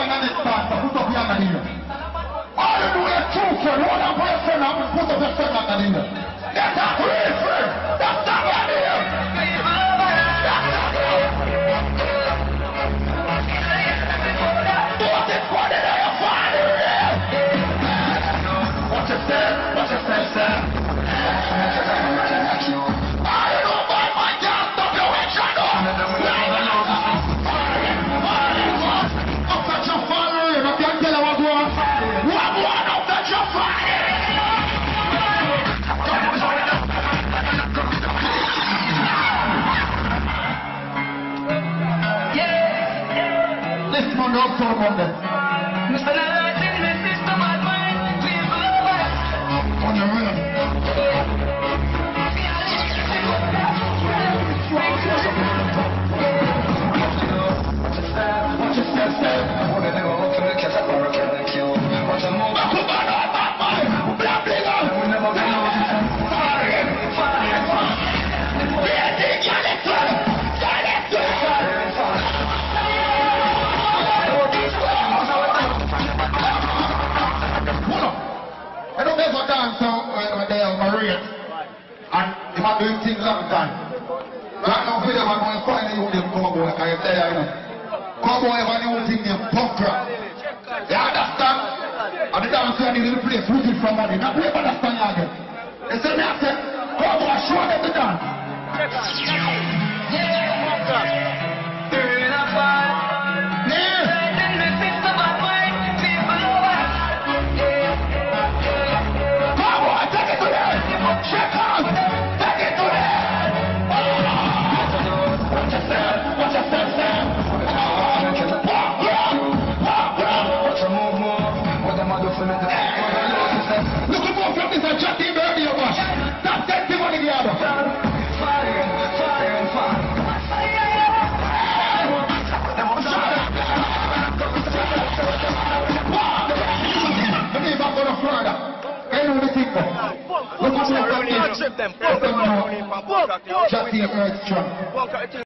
find the next part, put up your hand in here. All you do is true friend. Hold on for your friend and put up your second hand in here. That's a real friend. That's not one here. What is funny that you're finding here? What you say? What you say, sir? I don't know about my God. Stop your way, shut up. Listen on the uptown Monday. Mr. Nalatin, Mr. Bad Mind, please go on the rhythm. What you said, sir? What you never want to look at that or can I kill? What you move? Come on, Bad Mind! Black nigga! We never been on this. Fire! Yeah, dig your lips! I don't ever dance when they are married and they are doing things long time. Right now, for them, I'm going to find you them cowboy, like I say, you know. Cowboy have a new thing named punk rock. You understand? And the dance when you play footage from money. Now, we understand you again. They say, I said, cowboy, show them the dance. Look at from this and chat in the radio wash. That's testimony the other. Fire. Let me back on the further. I know the thing. Look at the trip them. Chat in the earth strong.